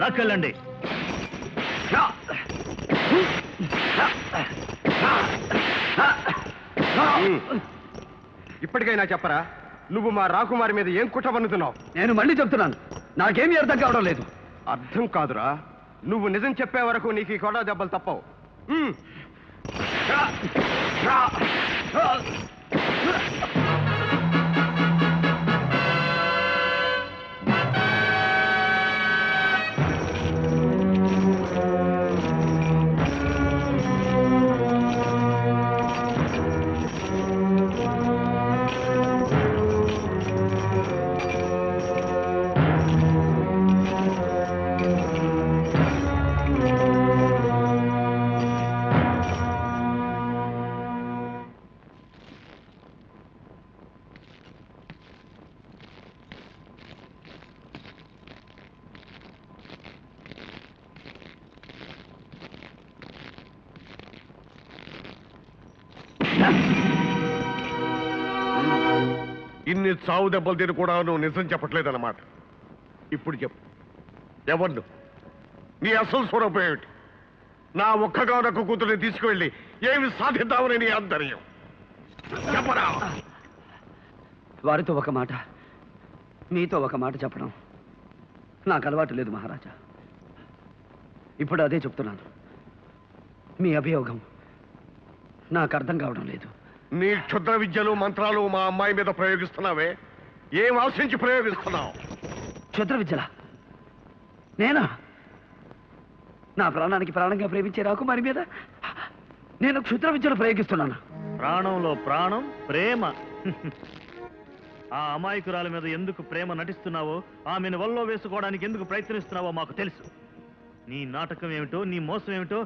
లక్కలండి. ఇప్పటికైనా చెప్పరా, నువ్వు మా రాకుమారి మీద ఏం కుట్ర పన్నుతున్నావు? నేను మళ్ళీ చెప్తున్నాను, నాకేమీ అర్థం కావడం లేదు. అర్థం కాదురా, నువ్వు నిజం చెప్పే వరకు నీకు ఈ కొడ దెబ్బలు తప్పవు. ఇన్ని చావు దెబ్బలు తిని కూడా నువ్వు నిజం చెప్పట్లేదన్నమాట. ఇప్పుడు చెప్పు, ఎవరు నీ అసలు స్వరూపం ఏమిటి? నా ఒక్కగానొక్క కూతురిని తీసుకువెళ్ళి ఏమి సాధిద్దామని నీ ఆంతర్యం చెప్పరా? వారితో ఒక మాట, మీతో ఒక మాట చెప్పడం నాకు అలవాటు లేదు మహారాజా. ఇప్పుడు అదే చెప్తున్నాను. మీ అభియోగం నాకు అర్థం కావడం లేదు. నీ క్షుద్ర విద్యలు మంత్రాలు మా అమ్మాయి మీద ప్రయోగిస్తున్నావే, ఏం ఆశించి ప్రయోగిస్తున్నావు? క్షుద్ర విద్యలా? నేనా? నా ప్రాణానికి ప్రాణంగా ప్రేమించే రాకుమారి మీద నేను క్షుద్ర విద్యలు ప్రయోగిస్తున్నాను? ప్రాణంలో ప్రాణం ప్రేమ. ఆ అమాయకురాల మీద ఎందుకు ప్రేమ నటిస్తున్నావో, ఆమెను వల్లో వేసుకోవడానికి ఎందుకు ప్రయత్నిస్తున్నావో మాకు తెలుసు. నీ నాటకం ఏమిటో, నీ మోసం ఏమిటో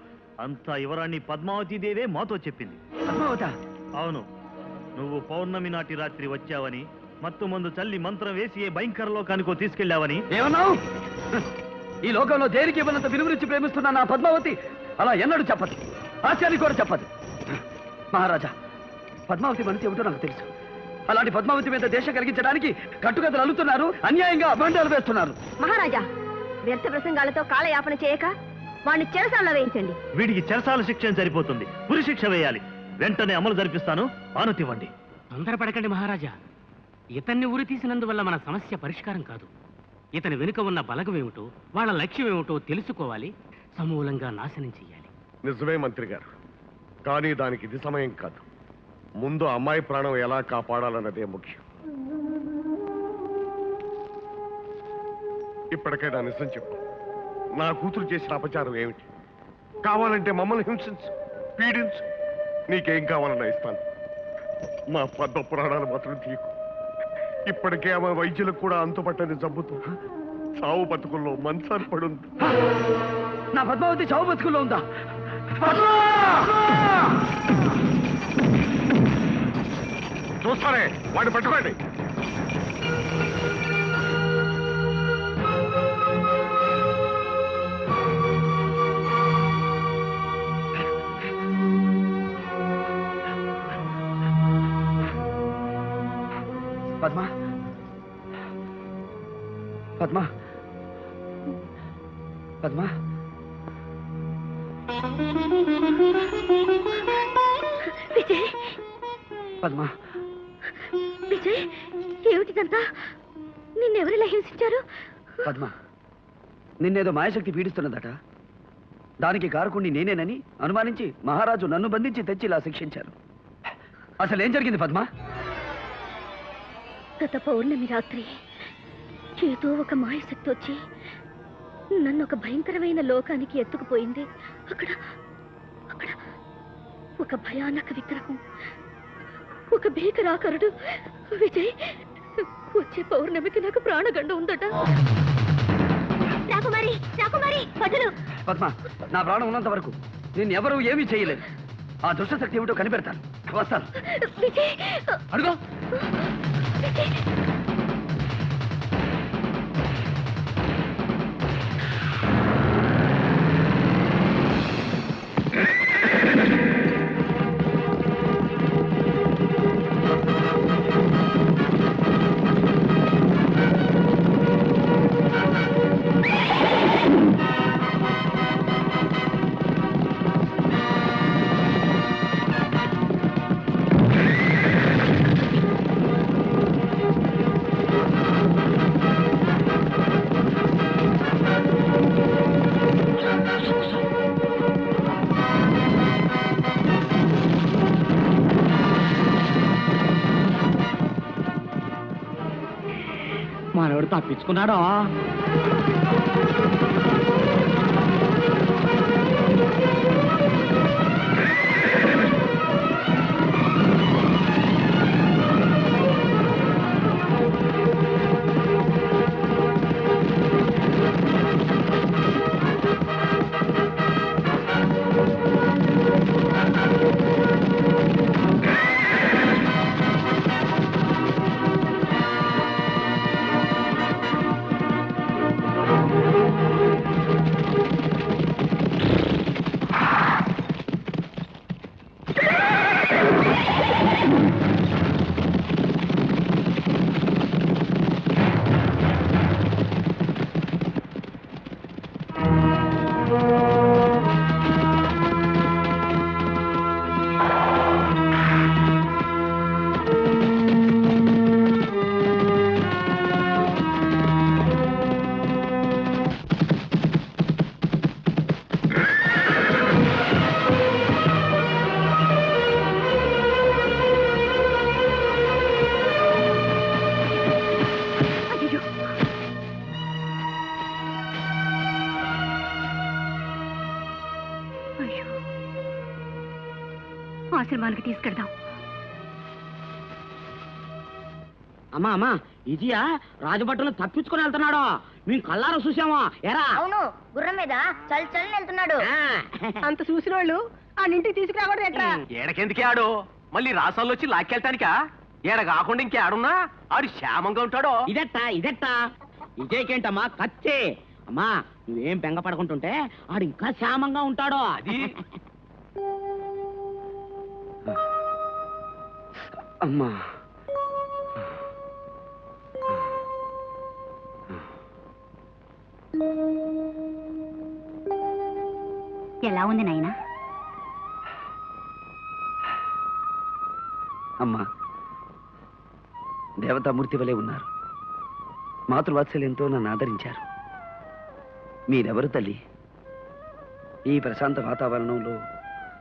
అంతా యువరాణి పద్మావతీదేవే మాతో చెప్పింది. పద్మావత? అవును. నువ్వు పౌర్ణమి నాటి రాత్రి వచ్చావని, మత్తు మందు చల్లి మంత్రం వేసి ఏ భయంకర లోకానికో తీసుకెళ్లావని. ఏమన్నావు? ఈ లోకంలో దేనికి ఇవ్వనంత విలువరించి ప్రేమిస్తున్నా నా పద్మావతి అలా ఎన్నడూ చెప్పదు, ఆశ్చర్యం కూడా చెప్పదు. మహారాజా, పద్మావతి మనసు ఏమిటో నాకు తెలుసు. అలాంటి పద్మావతి మీద దేశం కలిగించడానికి కట్టుకథలు అల్లుతున్నారు, అన్యాయంగా అభండాలు వేస్తున్నారు. మహారాజా, వ్యర్థ ప్రసంగాలతో కాలయాపన చేయక వాడిని చెరసాలలో వేయించండి. వీడికి చెరసాల శిక్ష సరిపోతుంది, ఉరి శిక్ష వేయాలి. వెంటనే అమలు జరిపిస్తాను, ఆనతివ్వండి. తొందరపడకండి మహారాజా. ఇతన్ని ఉరి తీసినందువల్ల మన సమస్య పరిష్కారం కాదు. ఇతని వెనుక ఉన్న బలగం ఏమిటో, వాళ్ళ లక్ష్యం ఏమిటో తెలుసుకోవాలి, సమూలంగా నాశనం చెయ్యాలి. నిజమే మంత్రి గారు, కానీ దానికి ఇది సమయం కాదు. ముందు అమ్మాయి ప్రాణం ఎలా కాపాడాలన్నదే ముఖ్యం. ఇప్పటికైనా నిజం చెప్పు, నా కూతురు చేసిన అపచారం ఏమిటి? కావాలంటే మమ్మల్ని హింసించు, పీడించు, నీకేం కావాలన్నా ఇస్తాను. మా పద్మ పురాణాలు మాత్రం తీయకు. ఇప్పటికే ఆమె వైద్యులకు కూడా అంతుపట్టని జబ్బుతో చావు బతుకుల్లో మంచాన్ని పడుంది. నా పద్మావతి చావు బతుకుల్లో ఉందా? చూస్తారే, వాడిని పట్టుకోండి. పద్మ, పద్మ, పద్మ. విజయ్, పద్మ. విజయ్, ఏమిటిదంతా? నిన్నెవరిలా హింసించారు? పద్మ, నిన్నేదో మాయశక్తి పీడిస్తున్నదట. దానికి కారకుణ్ణి నేనేనని అనుమానించి మహారాజు నన్ను బంధించి తెచ్చి ఇలా శిక్షించారు. అసలు ఏం జరిగింది పద్మ? గత పౌర్ణమి రాత్రి ఏదో ఒక మాయశక్తి వచ్చి నన్ను ఒక భయంకరమైన లోకానికి ఎత్తుకుపోయింది. అక్కడ అక్కడ ఒక భయానక విగ్రహం, ఒక భీకరాకరుడు. విజయ్, వచ్చే పౌర్ణమికి నాకు ప్రాణగండం ఉందట. రాకుమారి, రాకుమారి, వదులు. పద్మ, నా ప్రాణం ఉన్నంత వరకు నిన్నెవరూ ఏమీ చేయలేదు. ఆ దుష్టశక్తి ఏమిటో కనిపెడతాను. వస్తాను. విజయ్, అడుగు. విజయ్, మనోడు తప్పించుకున్నాడో. ఆశ్రమానికి తీసుకెళ్దాం. అమ్మా అమ్మా ఇదియా రాజభట్టును తప్పించుకొని వెళ్తున్నాడు. మేము కళ్ళారా చూసామా ఎరా? అవును, గుర్రం మీద చల్ చల్ వెళ్తున్నాడు. అంత చూసిన వాళ్ళు ఆ ఇంటికి తీసుకురాకూడదు ఎట్లా? ఏడకెందుకే ఆడు మళ్ళీ రాసాల్లో వచ్చి లాక్కెళ్తానికా? ఏడ కాకుండా ఇంకే ఆడున్నా ఆడు క్షేమంగా ఉంటాడో. ఇదెట్టా ఇదేకేంటమ్మా కత్తే. అమ్మా నువ్వేం బెంగ పడకుంటుంటే ఆడు ఇంకా క్షేమంగా ఉంటాడో. అది అమ్మా ఎలా ఉంది నాయనా? అమ్మా దేవతామూర్తి వలె ఉన్నారు. మాతృవాత్సల్యంతో నన్ను ఆదరించారు. మీరెవరు తల్లి? ఈ ప్రశాంత వాతావరణంలో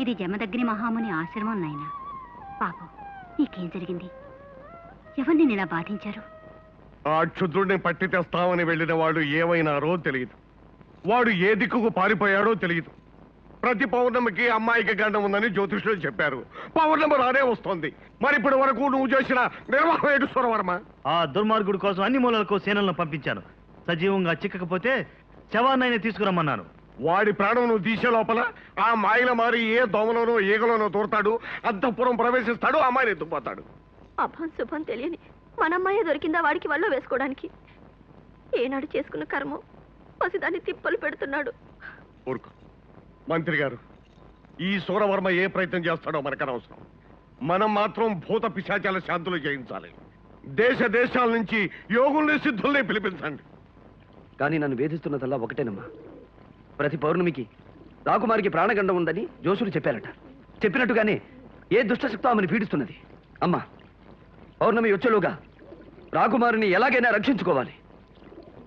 ఇది జమదగ్ని మహాముని ఆశ్రమం నాయనా. పాపం నీకేం జరిగింది? ఎవరిని ఇలా బాధించారు? ఆ క్షుద్రుడిని పట్టి తెస్తామని వెళ్ళిన వాడు ఏమైనారో తెలియదు. వాడు ఏ దిక్కుకు పారిపోయాడో తెలియదు. ప్రతి పౌర్ణమికి అమ్మాయికి గండం ఉందని జ్యోతిష్యులు చెప్పారు. పౌర్ణమి రానే వస్తోంది. మరి ఇప్పటి వరకు నువ్వు చేసిన నిర్వాహం ఏంటి సురవర్మ? ఆ దుర్మార్గుడి కోసం అన్ని మూలలకు సేనలను పంపించాను. సజీవంగా చిక్కకపోతే శవాన్నైనా తీసుకురమ్మన్నాను. వాడి ప్రాణం నువ్వు తీసే లోపల ఆ మాయల మారి ఏ దోమలోనో ఈగలోనో దూరతాడు, అంతఃపురం ప్రవేశిస్తాడు, అమ్మాయిని ఎత్తుకుపోతాడు. అభం శుభం తెలియని మనమ్మాయే దొరికిందా వాడికి వల్ల వేసుకోవడానికి? ఏనాడు చేసుకున్న కర్మం పసిదాన్ని తిప్పలు పెడుతున్నాడు. ఊరుకో మంత్రి గారు, ఈ సూరవర్మ ఏ ప్రయత్నం చేస్తాడో మనకనవసరం. మనం మాత్రం భూత పిశాచాల శాంతులు చేయించాలి. దేశ దేశాల నుంచి యోగుల్ని సిద్ధుల్ని పిలిపించండి. కానీ నన్ను వేధిస్తున్నదల్లా ఒకటేనమ్మా. ప్రతి పౌర్ణమికి రాకుమారికి ప్రాణగండం ఉందని జోసులు చెప్పారట. చెప్పినట్టుగానే ఏ దుష్టశక్తో ఆమెను పీడిస్తున్నది. అమ్మా పౌర్ణమి వచ్చేలోగా రాకుమారిని ఎలాగైనా రక్షించుకోవాలి.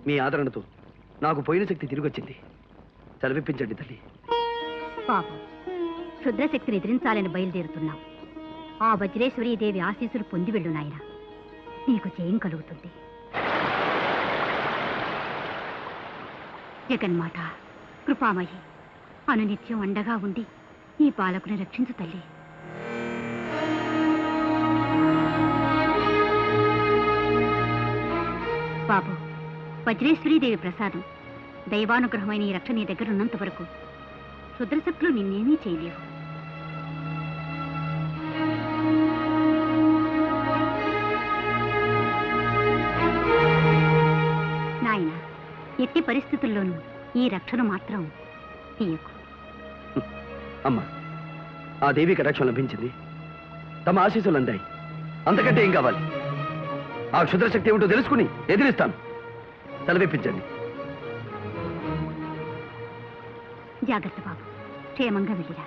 మీ ఆదరణతో నాకు పోయిన శక్తి తిరిగి వచ్చింది. సెలవిప్పించండి తల్లి. పాపం క్షుద్రశక్తిని ఎదిరించాలని బయలుదేరుతున్నాం. ఆ వజ్రేశ్వరీదేవి ఆశీస్సులు పొంది వెళ్ళు నాయన, నీకు జయం కలుగుతుంది. జగన్మాత కృపామయి అనునిత్యం అండగా ఉండి ఈ బాలకుని రక్షించు తల్లి. బాబు, వజ్రేశ్వరీదేవి ప్రసాదం దైవానుగ్రహమైన ఈ రక్ష నీ దగ్గర ఉన్నంత వరకు క్షుద్రశక్తులు నిన్నేమీ చేయలేవు. నాయన, ఎట్టి పరిస్థితుల్లోనూ ఈ రక్షను మాత్రం తీయకు. అమ్మా ఆ దేవికి రక్షణ లభించింది. తమ ఆశీస్సులు అందాయి. అంతకంటే ఏం కావాలి? ఆ క్షుద్రశక్తి ఏమిటో తెలుసుకుని ఎదిరిస్తాను. సెలవిప్పించండి. జాగ్రత్త బాబు, క్షేమంగా వెళ్ళిరా.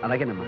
అలాగేనమ్మా.